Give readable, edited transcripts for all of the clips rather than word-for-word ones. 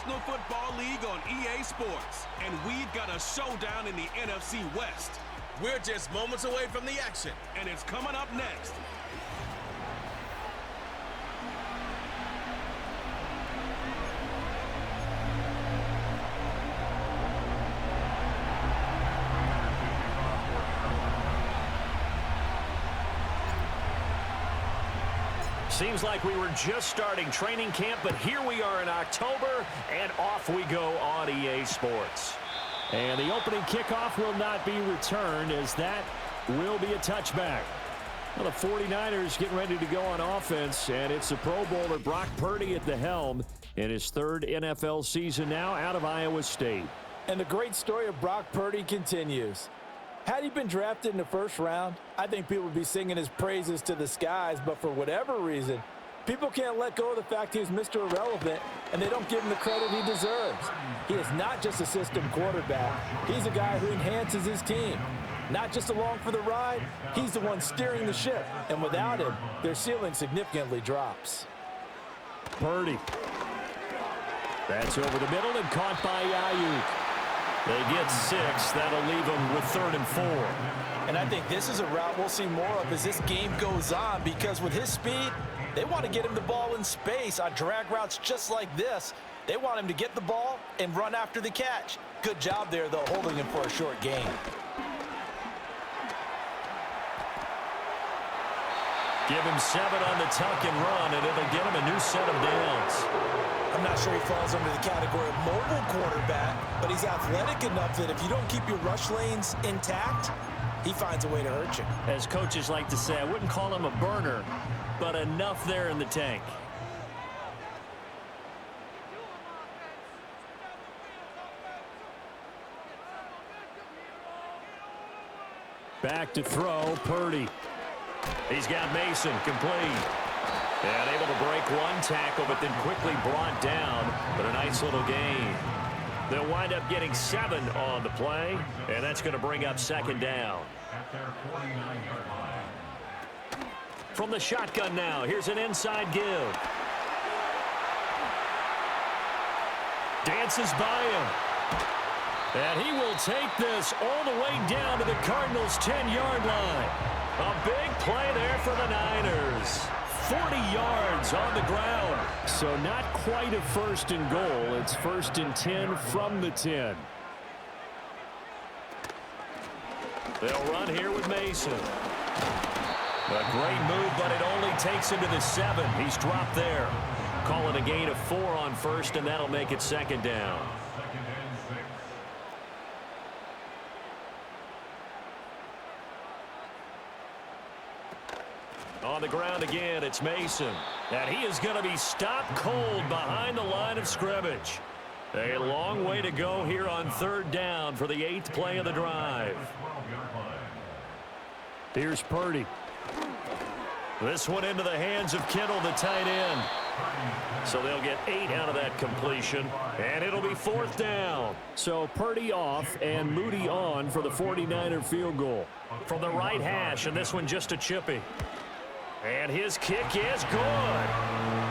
National Football League on EA Sports, and we've got a showdown in the NFC West. We're just moments away from the action, and it's coming up next. Seems like we were just starting training camp, but here we are in October, and off we go on EA Sports. And the opening kickoff will not be returned, as that will be a touchback. Well, the 49ers getting ready to go on offense, and it's the Pro Bowler Brock Purdy at the helm in his third NFL season now out of Iowa State. And the great story of Brock Purdy continues. Had he been drafted in the first round, I think people would be singing his praises to the skies, but for whatever reason, people can't let go of the fact he's Mr. Irrelevant, and they don't give him the credit he deserves. He is not just a system quarterback. He's a guy who enhances his team. Not just along for the ride, he's the one steering the ship, and without him, their ceiling significantly drops. Purdy. That's over the middle and caught by Ayuk. They get 6. That'll leave them with 3rd and 4. And I think this is a route we'll see more of as this game goes on, because with his speed, they want to get him the ball in space on drag routes just like this. They want him to get the ball and run after the catch. Good job there, though, holding him for a short gain. Give him 7 on the tuck and run, and it'll get him a new set of downs. I'm not sure he falls under the category of mobile quarterback, but he's athletic enough that if you don't keep your rush lanes intact, he finds a way to hurt you. As coaches like to say, I wouldn't call him a burner, but enough there in the tank. Back to throw, Purdy. He's got Mason complete. And able to break one tackle, but then quickly brought down. But a nice little gain. They'll wind up getting 7 on the play, and that's going to bring up 2nd down. From the shotgun now, here's an inside give. Dances by him. And he will take this all the way down to the Cardinals' 10-yard line. A big play there for the Niners. 40 yards on the ground. So not quite a 1st and goal. It's 1st and 10 from the 10. They'll run here with Mason. A great move, but it only takes him to the 7. He's dropped there. Call it a gain of 4 on 1st, and that'll make it 2nd down. On the ground again, it's Mason. And he is going to be stopped cold behind the line of scrimmage. A long way to go here on 3rd down for the 8th play of the drive. Here's Purdy. This one into the hands of Kittle, the tight end. So they'll get 8 out of that completion, and it'll be 4th down. So Purdy off and Moody on for the 49er field goal. From the right hash, and this one just a chippy. And his kick is good.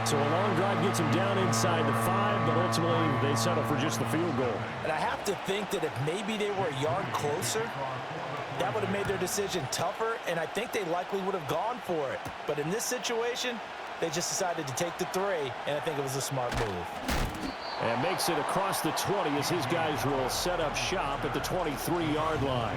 So a long drive gets him down inside the 5, but ultimately they settle for just the field goal. And I have to think that if maybe they were a yard closer, that would have made their decision tougher, and I think they likely would have gone for it. But in this situation, they just decided to take the 3, and I think it was a smart move. And makes it across the 20 as his guys will set up shop at the 23-yard line.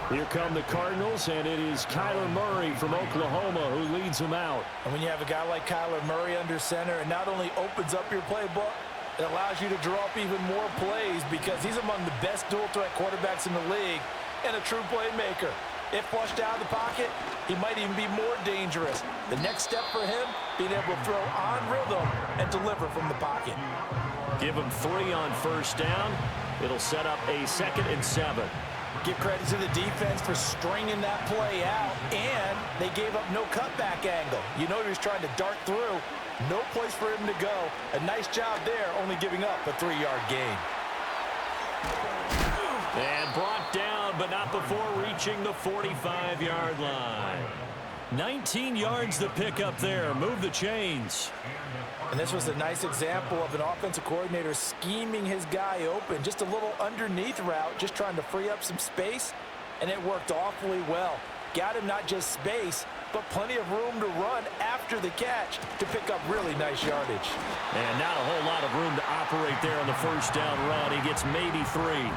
Here come the Cardinals, and it is Kyler Murray from Oklahoma who leads them out. And when you have a guy like Kyler Murray under center, it not only opens up your playbook, it allows you to draw up even more plays because he's among the best dual-threat quarterbacks in the league and a true playmaker. If flushed out of the pocket, he might even be more dangerous. The next step for him, being able to throw on rhythm and deliver from the pocket. Give him 3 on 1st down. It'll set up a 2nd and 7. Give credit to the defense for stringing that play out, and they gave up no cutback angle. You know he was trying to dart through. No place for him to go. A nice job there, only giving up a 3-yard gain. And brought down, but not before reaching the 45-yard line. 19 yards to pick up there. Move the chains. And this was a nice example of an offensive coordinator scheming his guy open. Just a little underneath route, just trying to free up some space, and it worked awfully well. Got him not just space, but plenty of room to run after the catch to pick up really nice yardage. And not a whole lot of room to operate there on the first down run. He gets maybe 3.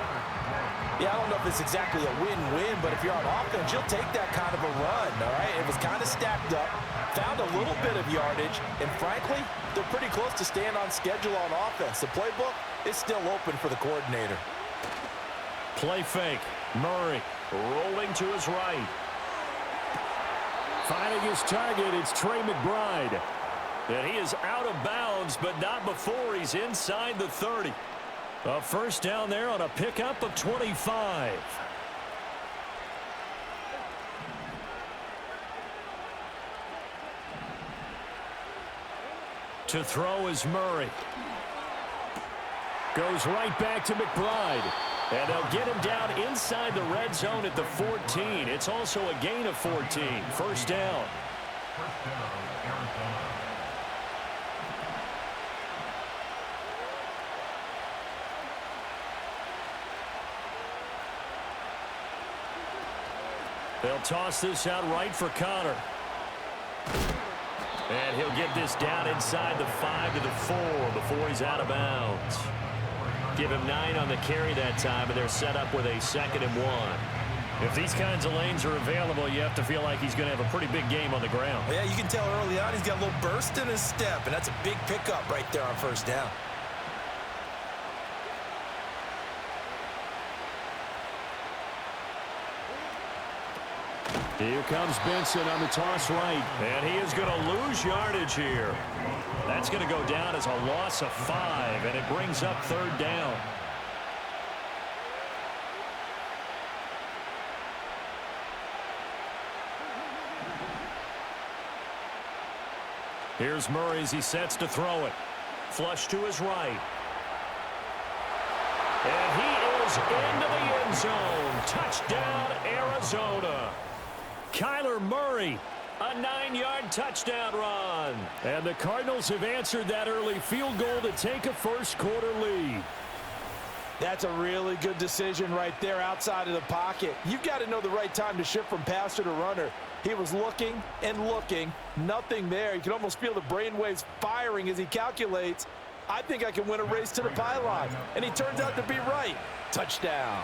Yeah, I don't know if it's exactly a win-win, but if you're on offense, you'll take that kind of a run, all right? It was kind of stacked up, found a little bit of yardage, and frankly, they're pretty close to staying on schedule on offense. The playbook is still open for the coordinator. Play fake. Murray rolling to his right. Finding his target, it's Trey McBride. And he is out of bounds, but not before he's inside the 30. A first down there on a pickup of 25. To throw is Murray. Goes right back to McBride. And they'll get him down inside the red zone at the 14. It's also a gain of 14. First down. They'll toss this out right for Connor. And he'll get this down inside the 5 to the 4 before he's out of bounds. Give him 9 on the carry that time, and they're set up with a 2nd and 1. If these kinds of lanes are available, you have to feel like he's going to have a pretty big game on the ground. Yeah, you can tell early on he's got a little burst in his step, and that's a big pickup right there on first down. Here comes Benson on the toss right. And he is going to lose yardage here. That's going to go down as a loss of 5, and it brings up 3rd down. Here's Murray as he sets to throw it. Flush to his right. And he is into the end zone. Touchdown, Arizona. Kyler Murray, a 9-yard touchdown run. And the Cardinals have answered that early field goal to take a first-quarter lead. That's a really good decision right there outside of the pocket. You've got to know the right time to shift from passer to runner. He was looking and looking, nothing there. You can almost feel the brainwaves firing as he calculates, I think I can win a race to the pylon. And he turns out to be right. Touchdown.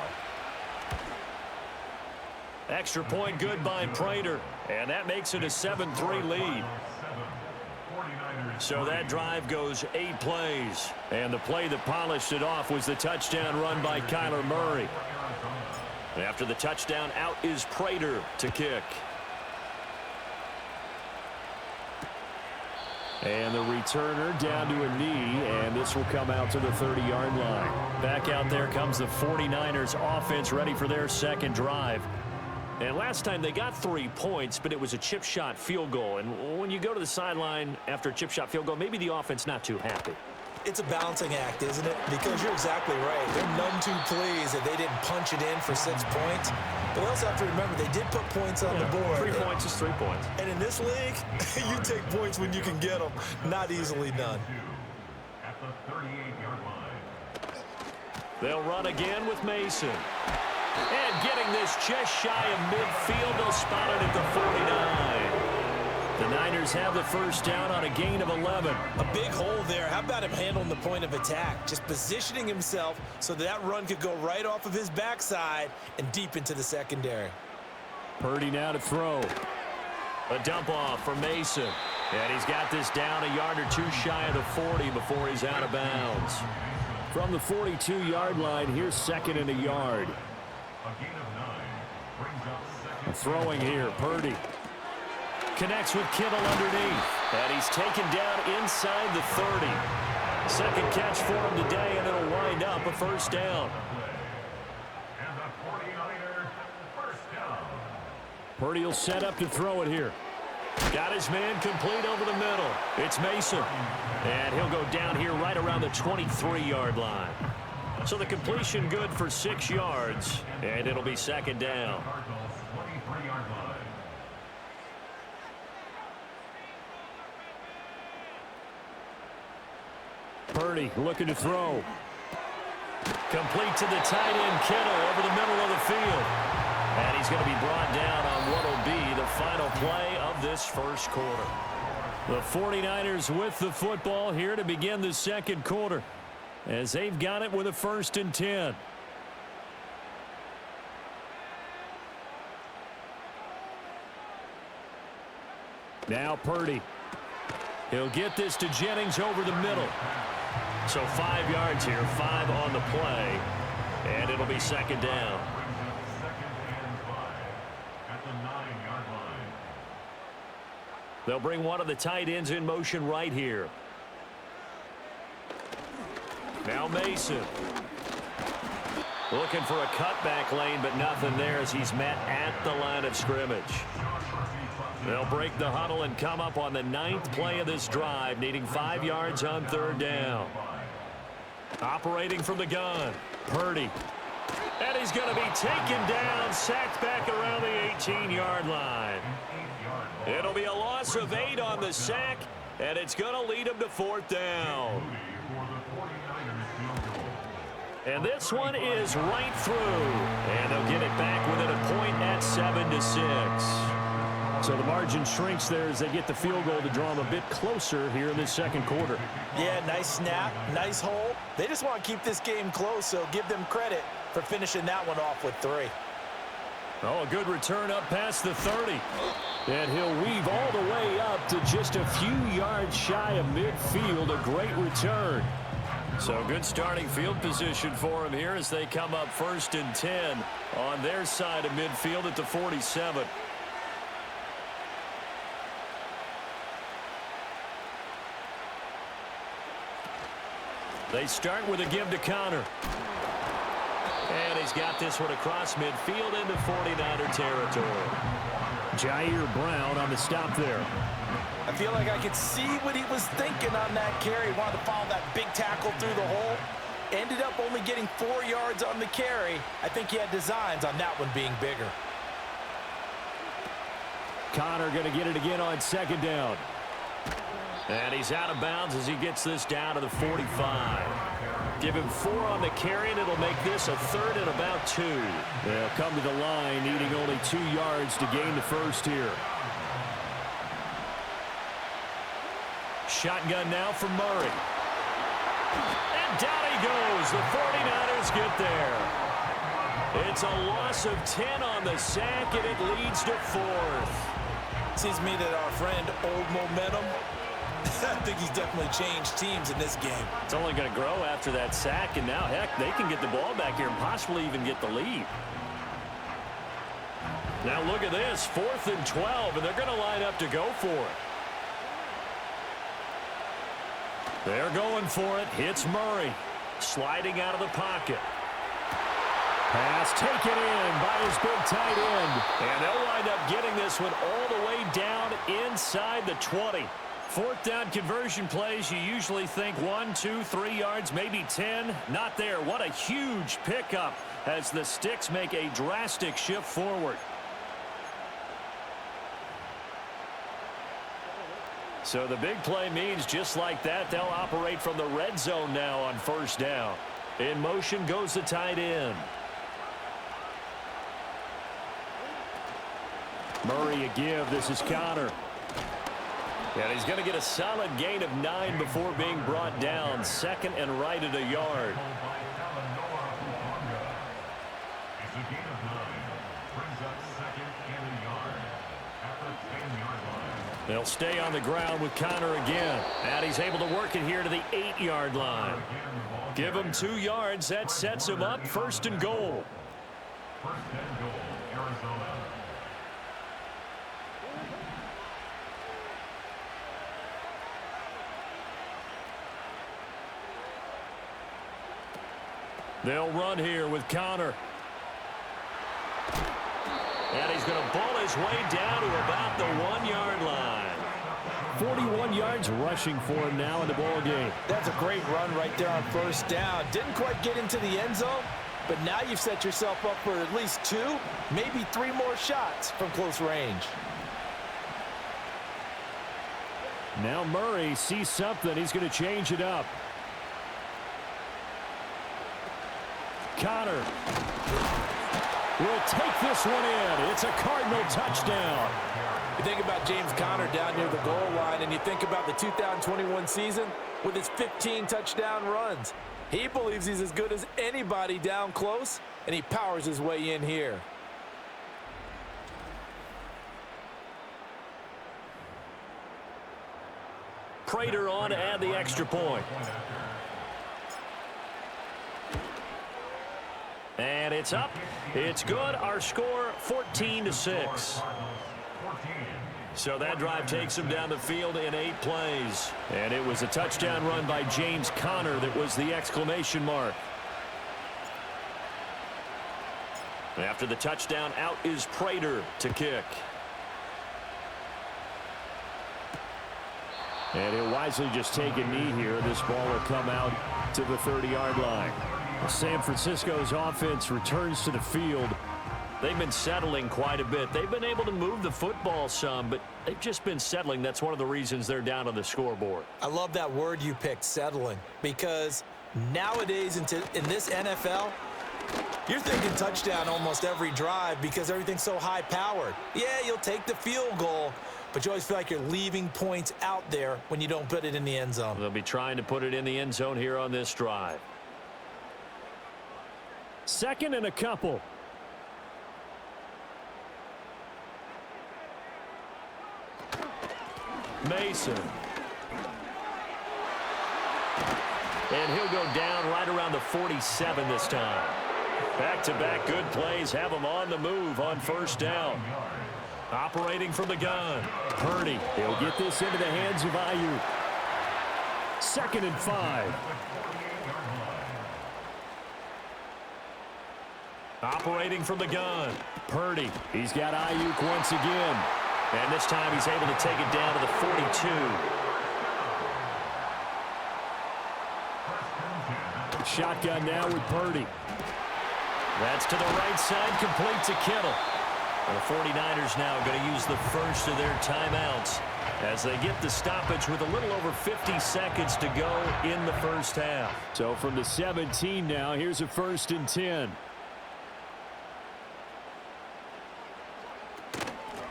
Extra point good by Prater, and that makes it a 7-3 lead. So that drive goes 8 plays, and the play that polished it off was the touchdown run by Kyler Murray. After the touchdown, out is Prater to kick. And the returner down to a knee, and this will come out to the 30-yard line. Back out there comes the 49ers offense ready for their second drive. And last time they got 3 points, but it was a chip shot field goal. And when you go to the sideline after a chip shot field goal, maybe the offense not too happy. It's a balancing act, isn't it? Because you're exactly right. They're none too pleased that they didn't punch it in for 6 points. But we also have to remember they did put points on the board. 3 points is 3 points. And in this league, you take points when you can get them. Not easily done. At the 38-yard line. They'll run again with Mason. And getting this just shy of midfield, they'll spot it at the 49. The Niners have the first down on a gain of 11. A big hole there. How about him handling the point of attack? Just positioning himself so that run could go right off of his backside and deep into the secondary. Purdy now to throw. A dump off for Mason. And he's got this down a yard or two shy of the 40 before he's out of bounds. From the 42-yard line, here's 2nd and a yard. A gain of 9 brings up 2nd. Throwing here, Purdy. Connects with Kittle underneath. And he's taken down inside the 30. Second catch for him today, and it'll wind up a first down. And the 49ers first down. Purdy will set up to throw it here. Got his man complete over the middle. It's Mason. And he'll go down here right around the 23-yard line. So the completion good for 6 yards, and it'll be 2nd down. Cardinals 23-yard line. Purdy looking to throw. Complete to the tight end, Kittle, over the middle of the field. And he's going to be brought down on what will be the final play of this first quarter. The 49ers with the football here to begin the second quarter, as they've got it with a 1st and 10. Now Purdy. He'll get this to Jennings over the middle. So 5 yards here, 5 on the play, and it'll be 2nd down. They'll bring one of the tight ends in motion right here. Now Mason. Looking for a cutback lane, but nothing there as he's met at the line of scrimmage. They'll break the huddle and come up on the 9th play of this drive, needing 5 yards on 3rd down. Operating from the gun, Purdy. And he's going to be taken down, sacked back around the 18-yard line. It'll be a loss of 8 on the sack, and it's going to lead him to 4th down. And this one is right through. And they'll get it back within a point at 7-6. So the margin shrinks there as they get the field goal to draw them a bit closer here in this second quarter. Yeah, nice snap, nice hole. They just want to keep this game close, so give them credit for finishing that one off with 3. Oh, a good return up past the 30. And he'll weave all the way up to just a few yards shy of midfield. A great return. So good starting field position for him here as they come up 1st and 10 on their side of midfield at the 47. They start with a give to Connor. And he's got this one across midfield into 49er territory. Jair Brown on the stop there. I feel like I could see what he was thinking on that carry. Wanted to follow that big tackle through the hole. Ended up only getting 4 yards on the carry. I think he had designs on that one being bigger. Connor going to get it again on 2nd down. And he's out of bounds as he gets this down to the 45. Give him 4 on the carry, and it'll make this a 3rd and about 2. They'll come to the line needing only 2 yards to gain the first here. Shotgun now for Murray. And down he goes. The 49ers get there. It's a loss of 10 on the sack, and it leads to 4th. Seems to me that our friend Old Momentum, I think he's definitely changed teams in this game. It's only going to grow after that sack, and now, heck, they can get the ball back here and possibly even get the lead. Now look at this, 4th and 12, and they're going to line up to go for it. They're going for it. Hits Murray. Sliding out of the pocket. Pass taken in by his big tight end. And they'll wind up getting this one all the way down inside the 20. 4th down conversion plays, you usually think 1, 2, 3 yards, maybe 10. Not there. What a huge pickup as the Sticks make a drastic shift forward. So the big play means just like that, they'll operate from the red zone now on 1st down. In motion goes the tight end. Murray a give. This is Connor. And he's going to get a solid gain of 9 before being brought down. 2nd and right at a yard. They'll stay on the ground with Connor again. And he's able to work it here to the 8-yard line. Give him 2 yards. That sets him up 1st and goal. 1st and goal, Arizona. They'll run here with Connor. And he's going to ball his way down to about the 1-yard line. 41 yards rushing for him now in the ball game. That's a great run right there on 1st down. Didn't quite get into the end zone, but now you've set yourself up for at least 2, maybe 3 more shots from close range. Now Murray sees something. He's going to change it up. Conner will take this one in. It's a Cardinal touchdown. You think about James Conner down near the goal line, and you think about the 2021 season with his 15 touchdown runs. He believes he's as good as anybody down close, and he powers his way in here. Prater on to add the extra point. And it's up. It's good. Our score, 14-6. So that drive takes him down the field in 8 plays. And it was a touchdown run by James Conner that was the exclamation mark. After the touchdown, out is Prater to kick. And he'll wisely just take a knee here. This ball will come out to the 30-yard line. San Francisco's offense returns to the field. They've been settling quite a bit. They've been able to move the football some, but they've just been settling. That's one of the reasons they're down on the scoreboard. I love that word you picked, settling, because nowadays in this NFL, you're thinking touchdown almost every drive because everything's so high-powered. Yeah, you'll take the field goal, but you always feel like you're leaving points out there when you don't put it in the end zone. They'll be trying to put it in the end zone here on this drive. 2nd and a couple. Mason. And he'll go down right around the 47 this time. Back-to-back good plays have him on the move on 1st down. Operating from the gun. Purdy. He'll get this into the hands of Ayuk. 2nd and 5. Operating from the gun. Purdy. He's got Ayuk once again. And this time he's able to take it down to the 42. Shotgun now with Purdy. That's to the right side, complete to Kittle. And the 49ers now going to use the first of their timeouts as they get the stoppage with a little over 50 seconds to go in the first half. So from the 17 now, here's a 1st and 10.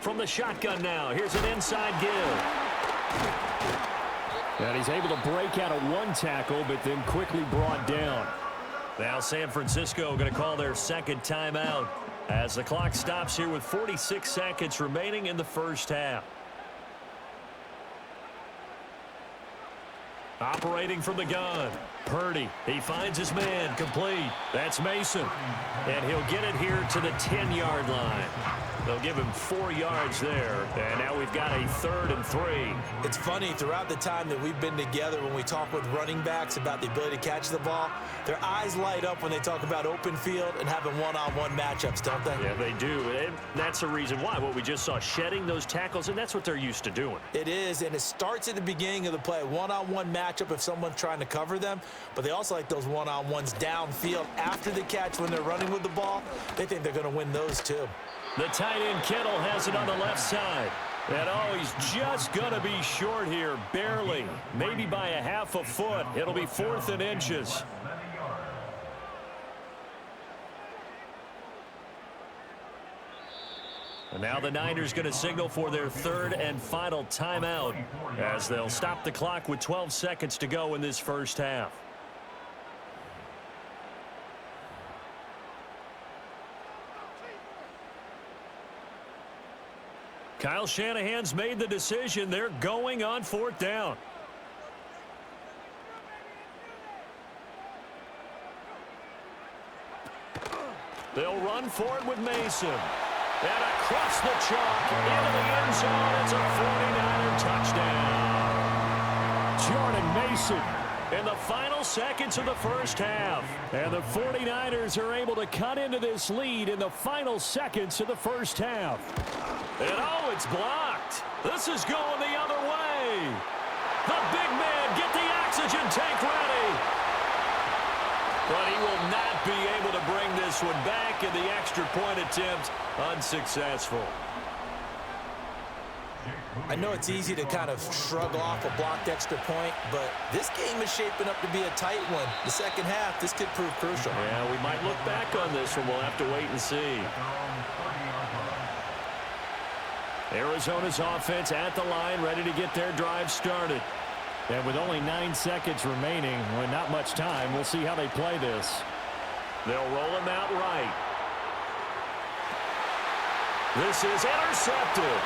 From the shotgun now, here's an inside give. And he's able to break out of one tackle, but then quickly brought down. Now San Francisco going to call their 2nd timeout as the clock stops here with 46 seconds remaining in the first half. Operating from the gun. Purdy. He finds his man. Complete. That's Mason. And he'll get it here to the 10-yard line. They'll give him 4 yards there. And now we've got a 3rd and 3. It's funny, throughout the time that we've been together, when we talk with running backs about the ability to catch the ball, their eyes light up when they talk about open field and having one-on-one matchups, don't they? Yeah, they do. And that's the reason why. What we just saw, shedding those tackles, and that's what they're used to doing. It is, and it starts at the beginning of the play. One-on-one matchup if someone's trying to cover them, but they also like those one-on-ones downfield after the catch when they're running with the ball. They think they're going to win those too. The tight end Kittle has it on the left side. And he's just going to be short here, barely. Maybe by a half a foot. It'll be 4th and inches. And now the Niners going to signal for their 3rd and final timeout as they'll stop the clock with 12 seconds to go in this first half. Kyle Shanahan's made the decision. They're going on 4th down. They'll run for it with Mason. And across the chalk into the end zone. It's a 49er touchdown. Jordan Mason in the final seconds of the first half. And the 49ers are able to cut into this lead in the final seconds of the first half. And it's blocked. This is going the other way. The big man, get the oxygen tank ready. But he will not be able to bring this one back, and the extra point attempt unsuccessful. I know it's easy to kind of shrug off a blocked extra point, but this game is shaping up to be a tight one. The second half, this could prove crucial. Yeah, we might look back on this one. We'll have to wait and see. Arizona's offense at the line, ready to get their drive started. And with only 9 seconds remaining, with not much time, we'll see how they play this. They'll roll him out right. This is intercepted.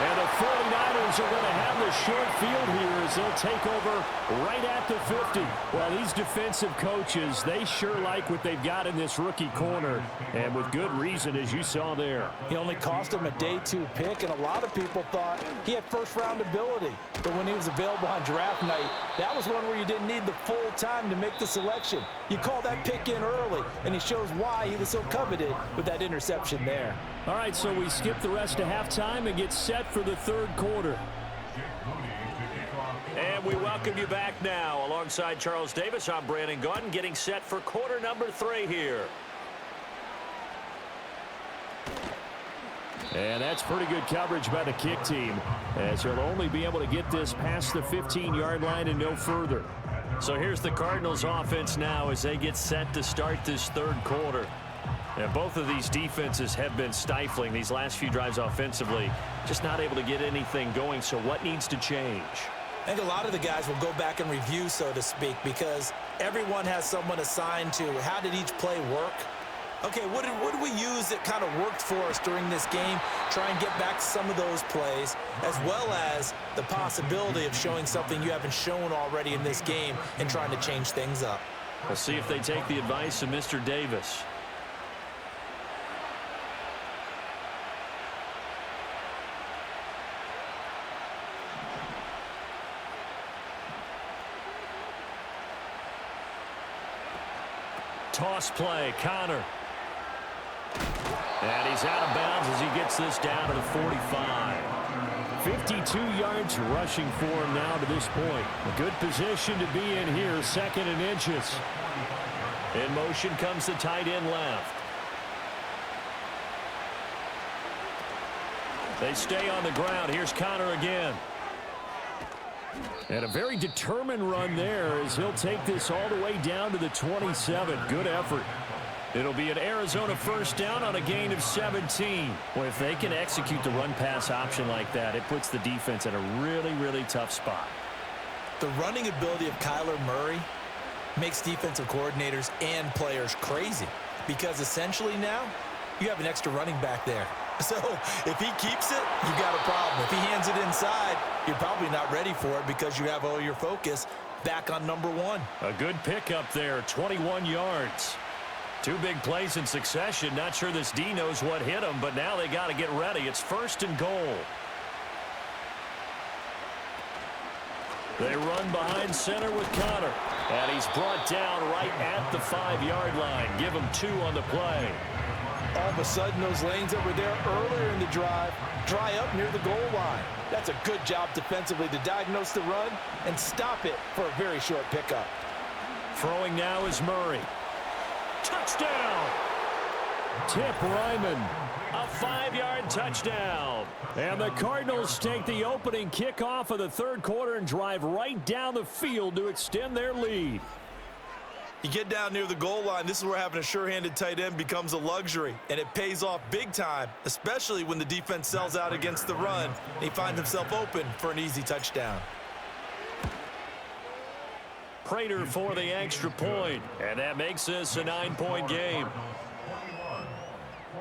And the 49ers are going to have the short field here as they'll take over right at the 50. Well, these defensive coaches, they sure like what they've got in this rookie corner, and with good reason, as you saw there. He only cost him a day 2 pick, and a lot of people thought he had first-round ability. But when he was available on draft night, that was one where you didn't need the full time to make the selection. You call that pick in early, and he shows why he was so coveted with that interception there. All right, so we skip the rest of halftime and get set for the third quarter. And we welcome you back now. Alongside Charles Davis, I'm Brandon Gaudin, getting set for quarter number 3 here. And that's pretty good coverage by the kick team, as he'll only be able to get this past the 15-yard line and no further. So here's the Cardinals offense now as they get set to start this third quarter. And both of these defenses have been stifling these last few drives offensively, just not able to get anything going. So what needs to change? I think a lot of the guys will go back and review, so to speak, because everyone has someone assigned to how did each play work. Okay, what did we use that kind of worked for us during this game? Try and get back to some of those plays, as well as the possibility of showing something you haven't shown already in this game and trying to change things up. We'll see if they take the advice of Mr. Davis. Toss play, Connor. And he's out of bounds as he gets this down to the 45. 52 yards rushing for him now to this point. A good position to be in here, 2nd and inches. In motion comes the tight end left. They stay on the ground. Here's Connor again. And a very determined run there as he'll take this all the way down to the 27. Good effort. It'll be an Arizona first down on a gain of 17. Well, if they can execute the run-pass option like that, it puts the defense in a really, really tough spot. The running ability of Kyler Murray makes defensive coordinators and players crazy, because essentially now you have an extra running back there. So if he keeps it, you got a problem. If he hands it inside, you're probably not ready for it because you have all your focus back on number 1. A good pickup there, 21 yards. 2 big plays in succession. Not sure this D knows what hit him, but now they got to get ready. It's 1st and goal. They run behind center with Connor. And he's brought down right at the 5-yard line. Give him 2 on the play. All of a sudden, those lanes that were there earlier in the drive dry up near the goal line. That's a good job defensively to diagnose the run and stop it for a very short pickup. Throwing now is Murray. Touchdown! Tip Ryman. A 5-yard touchdown. And the Cardinals take the opening kickoff of the third quarter and drive right down the field to extend their lead. You get down near the goal line, this is where having a sure-handed tight end becomes a luxury, and it pays off big time, especially when the defense sells out against the run, and he finds himself open for an easy touchdown. Prater for the extra point, and that makes this a 9-point game.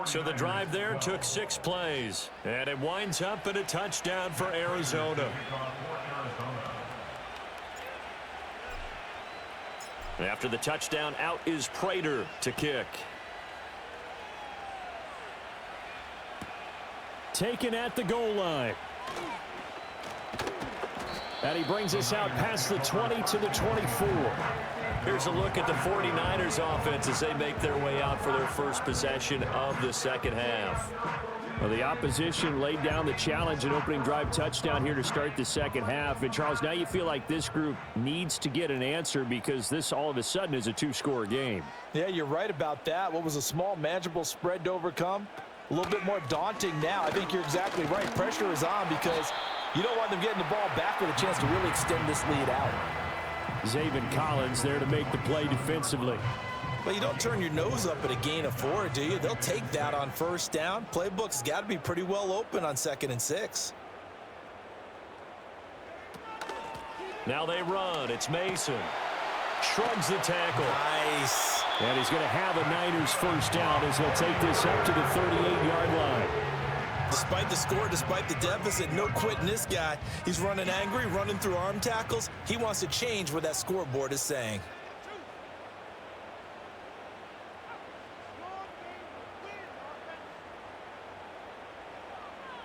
So the drive there took 6 plays, and it winds up in a touchdown for Arizona. After the touchdown, out is Prater to kick. Taken at the goal line. And he brings us out past the 20 to the 24. Here's a look at the 49ers offense as they make their way out for their first possession of the second half. Well, the opposition laid down the challenge and opening drive touchdown here to start the second half. And, Charles, now you feel like this group needs to get an answer because this all of a sudden is a 2-score game. Yeah, you're right about that. What was a small, manageable spread to overcome a little bit more daunting now. I think you're exactly right. Pressure is on because you don't want them getting the ball back with a chance to really extend this lead out. Zaven Collins there to make the play defensively. But you don't turn your nose up at a gain of 4, do you? They'll take that on first down. Playbook's got to be pretty well open on 2nd and 6. Now they run. It's Mason. Shrugs the tackle. Nice. And he's going to have a Niners first down as they'll take this up to the 38-yard line. Despite the score, despite the deficit, no quitting this guy. He's running angry, running through arm tackles. He wants to change what that scoreboard is saying.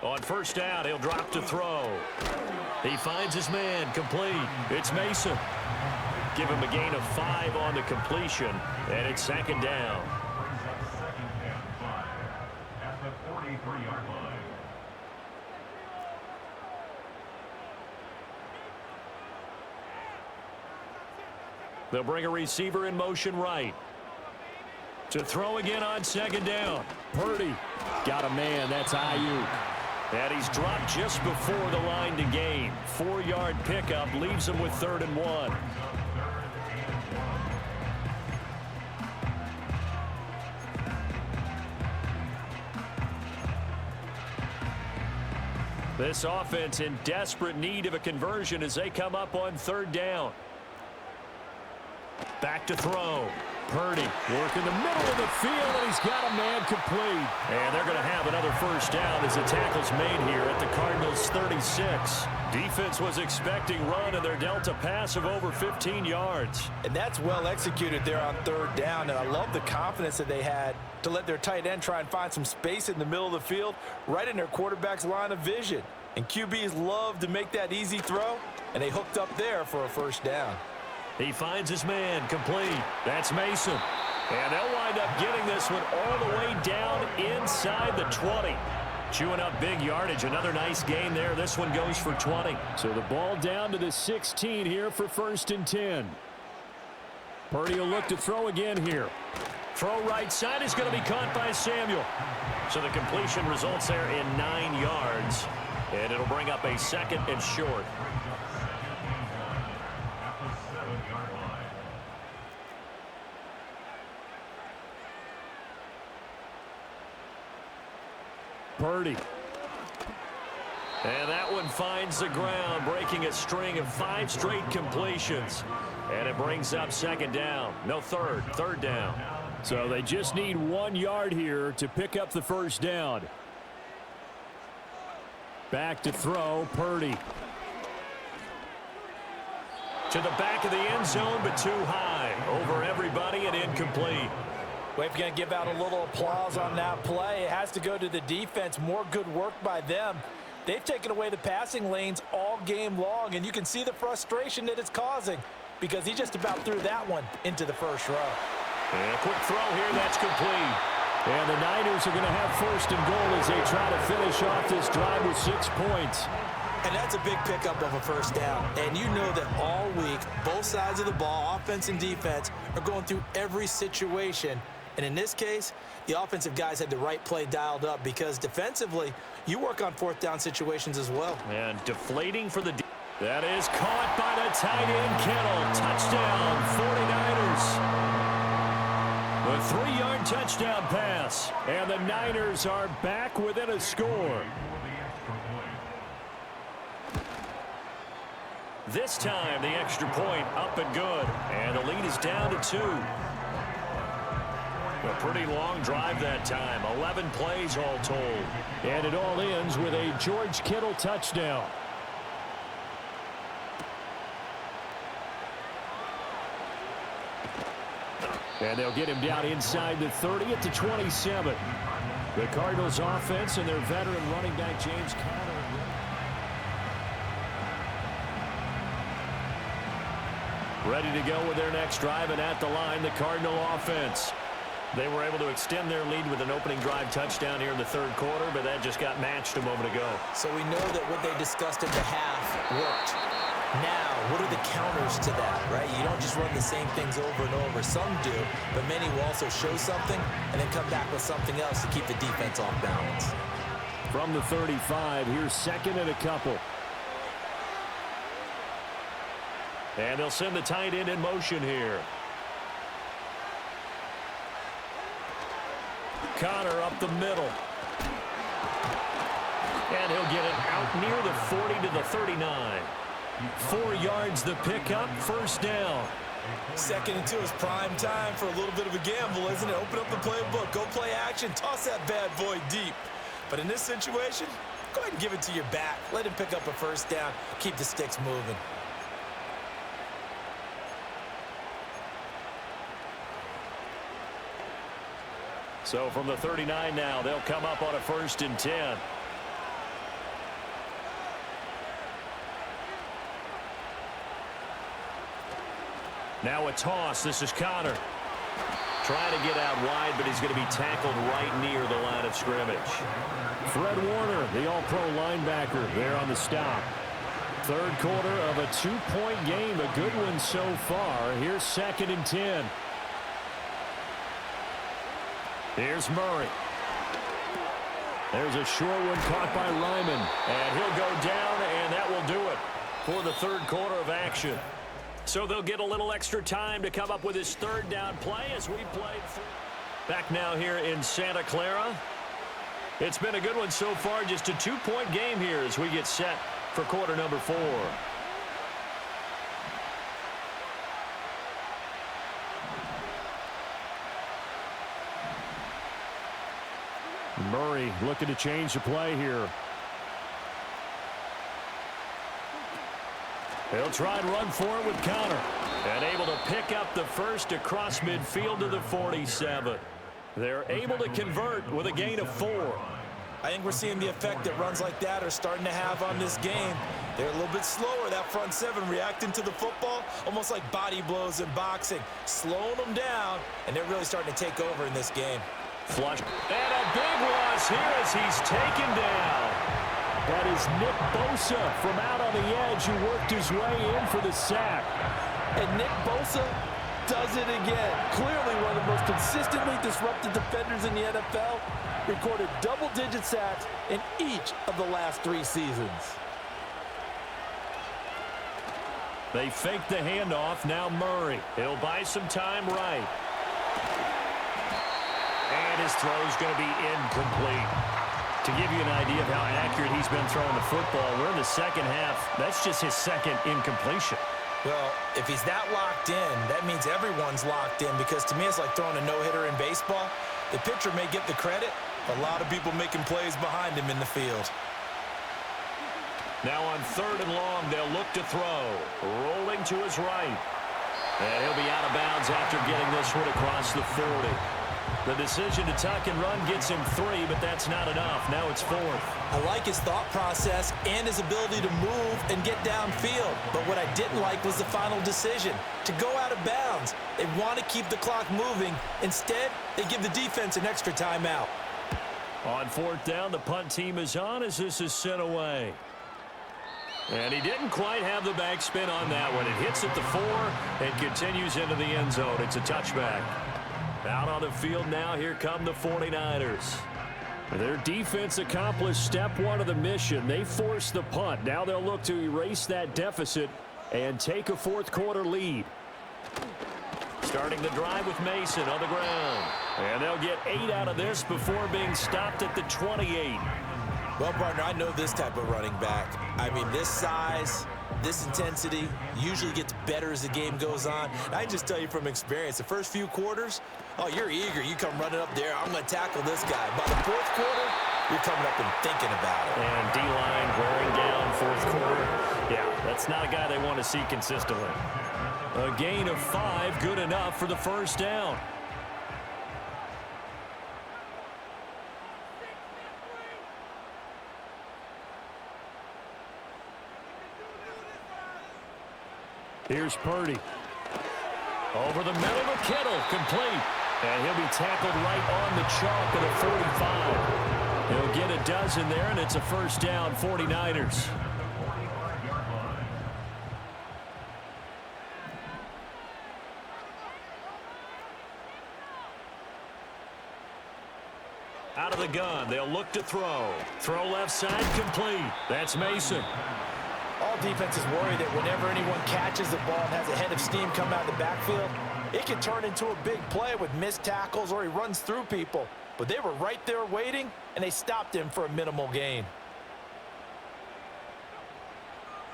On first down, he'll drop to throw. He finds his man, complete. It's Mason. Give him a gain of 5 on the completion, and it's 2nd down. Brings up 2nd and 5 at the 43-yard line. They'll bring a receiver in motion right. To throw again on 2nd down. Purdy got a man. That's Ayuk. And he's dropped just before the line to gain. 4-yard pickup leaves him with 3rd and 1. This offense in desperate need of a conversion as they come up on 3rd down. Back to throw. Purdy working the middle of the field, and he's got a man complete. And they're going to have another first down as the tackle's made here at the Cardinals' 36. Defense was expecting run, and they're dealt a pass of over 15 yards. And that's well executed there on 3rd down, and I love the confidence that they had to let their tight end try and find some space in the middle of the field, right in their quarterback's line of vision. And QBs love to make that easy throw, and they hooked up there for a first down. He finds his man, complete. That's Mason. And they'll wind up getting this one all the way down inside the 20. Chewing up big yardage. Another nice gain there. This one goes for 20. So the ball down to the 16 here for 1st and 10. Purdy will look to throw again here. Throw right side is going to be caught by Samuel. So the completion results there in 9 yards. And it'll bring up a 2nd and short. Purdy. And that one finds the ground, breaking a string of 5 straight completions. And it brings up 2nd down. No, 3rd down. So they just need 1 yard here to pick up the first down. Back to throw, Purdy. To the back of the end zone, but too high. Over everybody and incomplete. Well, if you're going to give out a little applause on that play, it has to go to the defense. More good work by them. They've taken away the passing lanes all game long, and you can see the frustration that it's causing because he just about threw that one into the first row. And a quick throw here, that's complete. And the Niners are going to have 1st and goal as they try to finish off this drive with 6 points. And that's a big pickup of a first down. And you know that all week, both sides of the ball, offense and defense, are going through every situation. And in this case, the offensive guys had the right play dialed up because defensively, you work on 4th down situations as well. And deflating for the... That is caught by the tight end, Kittle. Touchdown, 49ers. The 3-yard touchdown pass. And the Niners are back within a score. This time, the extra point up and good. And the lead is down to 2. A pretty long drive that time. 11 plays all told. And it all ends with a George Kittle touchdown. And they'll get him down inside the 30 at the 27. The Cardinals offense and their veteran running back James Conner. Ready to go with their next drive, and at the line, the Cardinal offense. They were able to extend their lead with an opening drive touchdown here in the 3rd quarter, but that just got matched a moment ago. So we know that what they discussed at the half worked. Now, what are the counters to that, right? You don't just run the same things over and over. Some do, but many will also show something and then come back with something else to keep the defense off balance. From the 35, here's second and a couple. And they'll send the tight end in motion here. Connor up the middle. And he'll get it out near the 40 to the 39. 4 yards the pickup, first down. 2nd and 2 is prime time for a little bit of a gamble, isn't it? Open up the playbook, go play action, toss that bad boy deep. But in this situation, go ahead and give it to your back. Let him pick up a first down, keep the sticks moving. So from the 39 now, they'll come up on a 1st and 10. Now a toss. This is Connor. Trying to get out wide, but he's going to be tackled right near the line of scrimmage. Fred Warner, the all-pro linebacker, there on the stop. 3rd quarter of a 2-point game. A good one so far. Here's 2nd and 10. Here's Murray. There's a short one caught by Ryman. And he'll go down, and that will do it for the 3rd quarter of action. So they'll get a little extra time to come up with his 3rd down play as we play. Back now here in Santa Clara. It's been a good one so far. Just a 2-point game here as we get set for quarter number 4. Murray looking to change the play here. He'll try and run for it with Connor. And able to pick up the first across midfield to the 47. They're able to convert with a gain of 4. I think we're seeing the effect that runs like that are starting to have on this game. They're a little bit slower, that front 7, reacting to the football, almost like body blows in boxing, slowing them down, and they're really starting to take over in this game. Flush. And a big loss here as he's taken down. That is Nick Bosa from out on the edge who worked his way in for the sack. And Nick Bosa does it again. Clearly one of the most consistently disrupted defenders in the NFL. Recorded double-digit sacks in each of the last 3 seasons. They fake the handoff. Now Murray. He'll buy some time right. And his throw's going to be incomplete. To give you an idea of how accurate he's been throwing the football, we're in the 2nd half. That's just his 2nd incompletion. Well, if he's that locked in, that means everyone's locked in, because to me it's like throwing a no-hitter in baseball. The pitcher may get the credit, but a lot of people making plays behind him in the field. Now on 3rd and long, they'll look to throw. Rolling to his right. And he'll be out of bounds after getting this one across the 40. The decision to tuck and run gets him 3, but that's not enough. Now it's 4th. I like his thought process and his ability to move and get downfield. But what I didn't like was the final decision, to go out of bounds. They want to keep the clock moving. Instead, they give the defense an extra timeout. On 4th down, the punt team is on as this is sent away. And he didn't quite have the backspin on that one. It hits at the 4 and continues into the end zone. It's a touchback. Out on the field now, here come the 49ers. Their defense accomplished step 1 of the mission. They forced the punt. Now they'll look to erase that deficit and take a 4th quarter lead. Starting the drive with Mason on the ground. And they'll get 8 out of this before being stopped at the 28. Well, partner, I know this type of running back. I mean, this size, this intensity usually gets better as the game goes on. And I just tell you from experience, the first few quarters, oh, you're eager. You come running up there, I'm going to tackle this guy. By the 4th quarter, you're coming up and thinking about it. And D-line wearing down 4th quarter. Yeah, that's not a guy they want to see consistently. A gain of 5, good enough for the 1st down. Here's Purdy. Over the middle to Kittle, complete. And he'll be tackled right on the chalk at a 45. He'll get a dozen there, and it's a 1st down, 49ers. Out of the gun, they'll look to throw. Throw left side, complete. That's Mason. All defenses worry that whenever anyone catches the ball and has a head of steam come out of the backfield, it can turn into a big play with missed tackles or he runs through people. But they were right there waiting, and they stopped him for a minimal gain.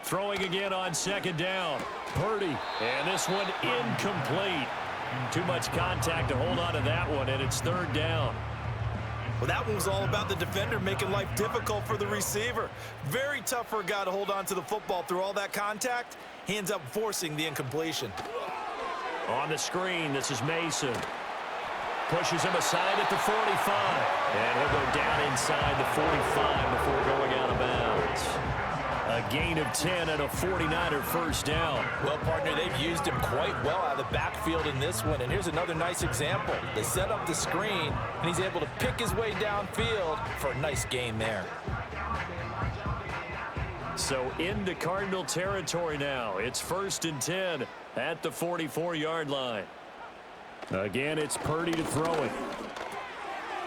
Throwing again on second down. Purdy. And this one incomplete. Too much contact to hold on to that one, and it's third down. Well, that one was all about the defender making life difficult for the receiver. Very tough for a guy to hold on to the football through all that contact. He ends up forcing the incompletion. On the screen, this is Mason. Pushes him aside at the 45. And he'll go down inside the 45 before going out of bounds. A gain of 10 and a 49er first down. Well, partner, they've used him quite well out of the backfield in this one. And here's another nice example. They set up the screen, and he's able to pick his way downfield for a nice gain there. So into Cardinal territory now. It's 1st and 10 at the 44-yard line. Again, it's Purdy to throw it.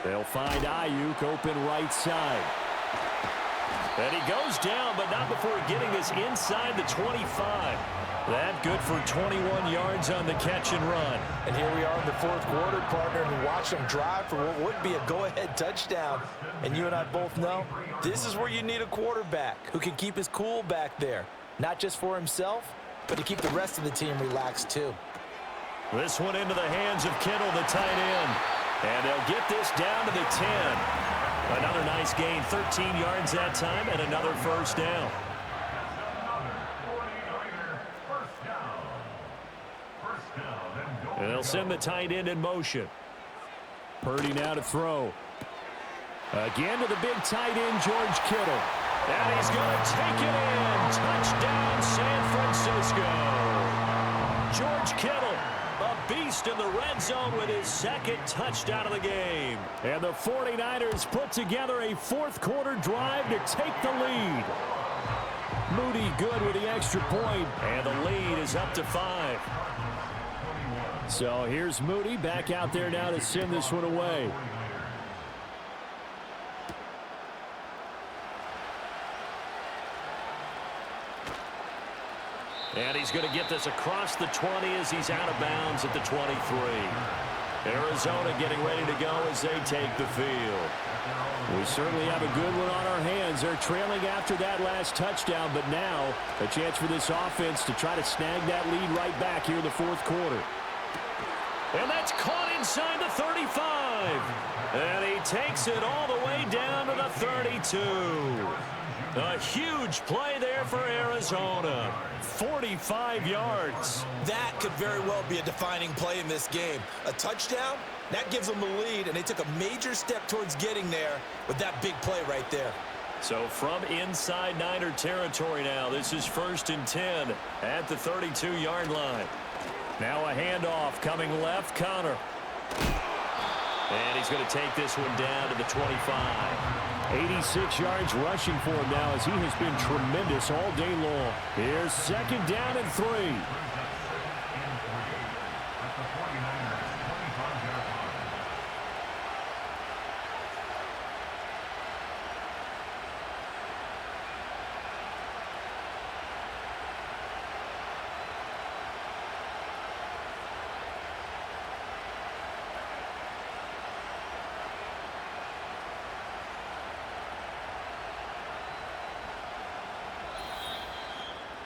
They'll find Ayuk open right side. And he goes down, but not before getting this inside the 25. That good for 21 yards on the catch and run. And here we are in the fourth quarter, partner, and watch them drive for what would be a go-ahead touchdown. And you and I both know this is where you need a quarterback who can keep his cool back there. Not just for himself, but to keep the rest of the team relaxed too. This one into the hands of Kittle, the tight end. And they'll get this down to the 10. Another nice gain, 13 yards that time, and another first down. And they'll send the tight end in motion. Purdy now to throw. Again to the big tight end, George Kittle. And he's going to take it in. Touchdown, San Francisco. George Kittle, a beast in the red zone with his second touchdown of the game. And the 49ers put together a fourth quarter drive to take the lead. Moody good with the extra point, and the lead is up to 5. So here's Moody back out there now to send this one away. And he's going to get this across the 20 as he's out of bounds at the 23. Arizona getting ready to go as they take the field. We certainly have a good one on our hands. They're trailing after that last touchdown, but now a chance for this offense to try to snag that lead right back here in the fourth quarter. And that's caught inside the 35. And he takes it all the way down to the 32. A huge play there for Arizona. 45 yards. That could very well be a defining play in this game. A touchdown, that gives them the lead, and they took a major step towards getting there with that big play right there. So from inside Niner territory now, this is 1st and 10 at the 32-yard line. Now a handoff coming left, Connor. And he's going to take this one down to the 25. 86 yards rushing for him now as he has been tremendous all day long. Here's 2nd down and 3.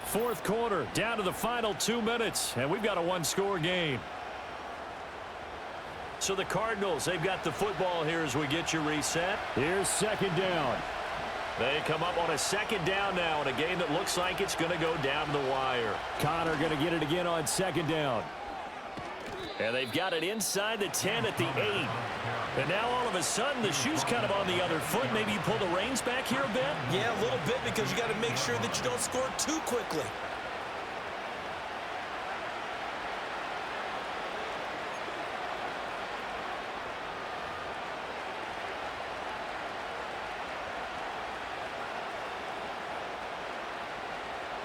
Fourth quarter, down to the final 2 minutes, and we've got a one-score game. So the Cardinals, they've got the football here as we get you reset. Here's 2nd down. They come up on a 2nd down now in a game that looks like it's going to go down to the wire. Connor going to get it again on 2nd down. And they've got it inside the 10 at the 8. And now all of a sudden the shoe's kind of on the other foot. Maybe you pull the reins back here a bit? Yeah, a little bit, because you got to make sure that you don't score too quickly.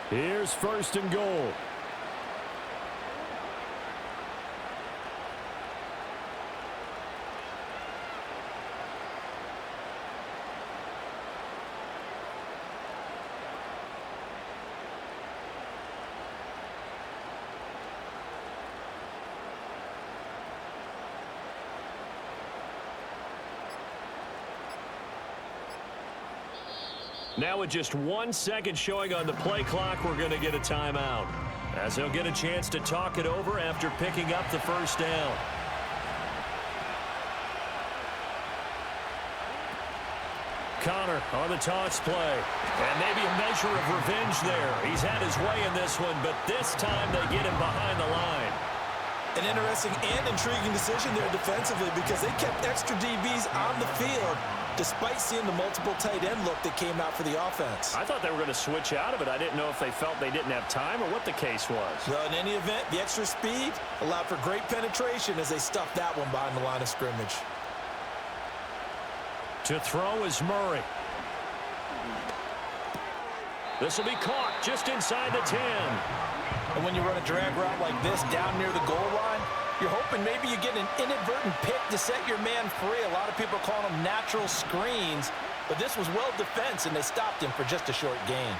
Here's 1st and goal. Now with just 1 second showing on the play clock, we're going to get a timeout, as they'll get a chance to talk it over after picking up the first down. Connor on the toss play. And maybe a measure of revenge there. He's had his way in this one, but this time they get him behind the line. An interesting and intriguing decision there defensively, because they kept extra DBs on the field despite seeing the multiple tight end look that came out for the offense. I thought they were going to switch out of it. I didn't know if they felt they didn't have time or what the case was. Well, in any event, the extra speed allowed for great penetration as they stuffed that one behind the line of scrimmage. To throw is Murray. This will be caught just inside the 10. And when you run a drag route like this down near the goal line, you're hoping maybe you get an inadvertent pick to set your man free. A lot of people call them natural screens, but this was well defense, and they stopped him for just a short gain.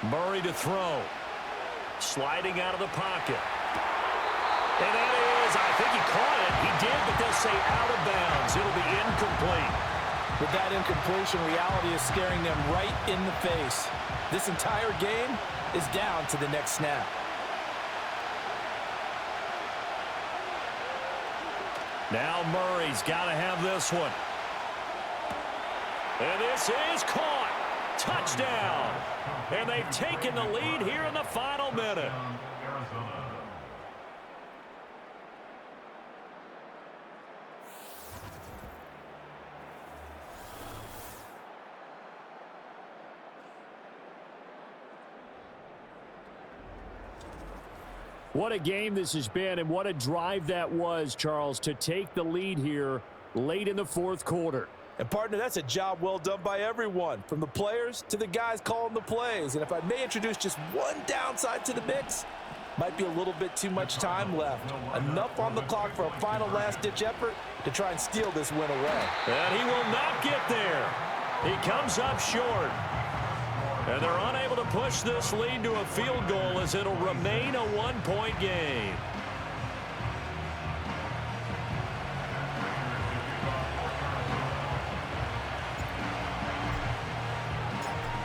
Murray to throw. Sliding out of the pocket. And that is, I think he caught it. He did, but they'll say out of bounds. It'll be incomplete. With that incompletion, reality is staring them right in the face. This entire game is down to the next snap. Now Murray's got to have this one. And this is caught. Touchdown. And they've taken the lead here in the final minute. What a game this has been, and what a drive that was, Charles, to take the lead here late in the fourth quarter. And, partner, that's a job well done by everyone, from the players to the guys calling the plays. And if I may introduce just one downside to the mix, might be a little bit too much time left. Enough on the clock for a final last-ditch effort to try and steal this win away. And he will not get there. He comes up short. And they're unable to push this lead to a field goal as it'll remain a one-point game.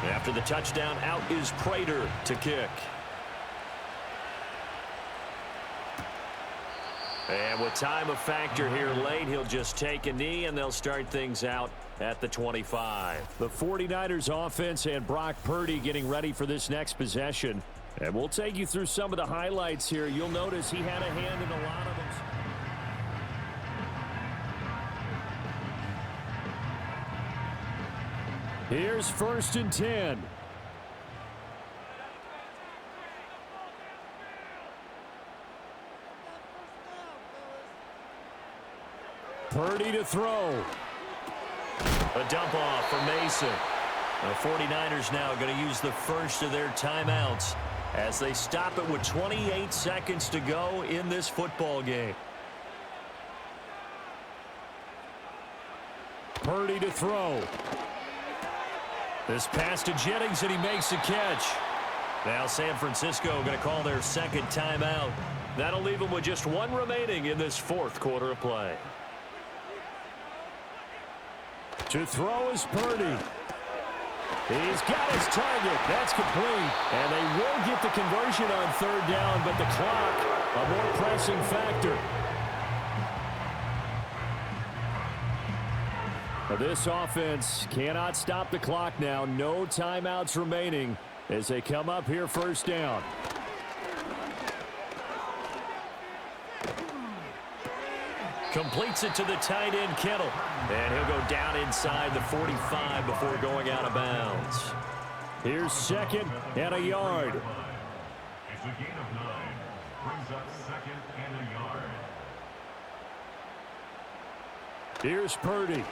After the touchdown, out is Prater to kick. And with time a factor here late, he'll just take a knee, and they'll start things out at the 25. The 49ers offense and Brock Purdy getting ready for this next possession. And we'll take you through some of the highlights here. You'll notice he had a hand in a lot of them. Here's 1st and 10. Purdy to throw. A dump off for Mason. The 49ers now going to use the first of their timeouts as they stop it with 28 seconds to go in this football game. Purdy to throw. This pass to Jennings, and he makes the catch. Now San Francisco going to call their second timeout. That'll leave them with just one remaining in this fourth quarter of play. To throw is Purdy. He's got his target. That's complete. And they will get the conversion on 3rd down, but the clock, a more pressing factor. This offense cannot stop the clock now. No timeouts remaining as they come up here 1st down. Completes it to the tight end, Kittle. And he'll go down inside the 45 before going out of bounds. Here's 2nd and a yard. It's a gain of 9. Brings up 2nd and a yard. Here's Purdy.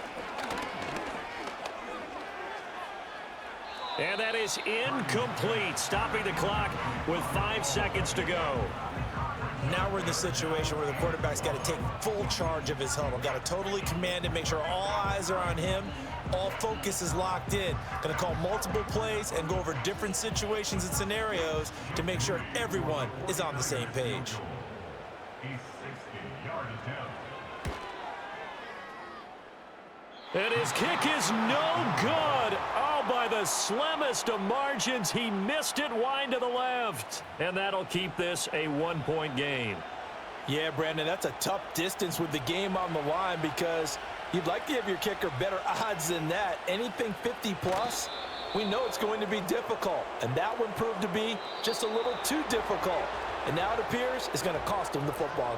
And that is incomplete, stopping the clock with 5 seconds to go. Now we're in the situation where the quarterback's got to take full charge of his huddle. Got to totally command and make sure all eyes are on him. All focus is locked in. Going to call multiple plays and go over different situations and scenarios to make sure everyone is on the same page. A 60-yard attempt. And his kick is no good. Oh, by the slimmest of margins, he missed it wide to the left. And that'll keep this a 1-point game. Yeah, Brandon, that's a tough distance with the game on the line because you'd like to give your kicker better odds than that. Anything 50-plus, we know it's going to be difficult. And that one proved to be just a little too difficult. And now it appears it's going to cost him the football.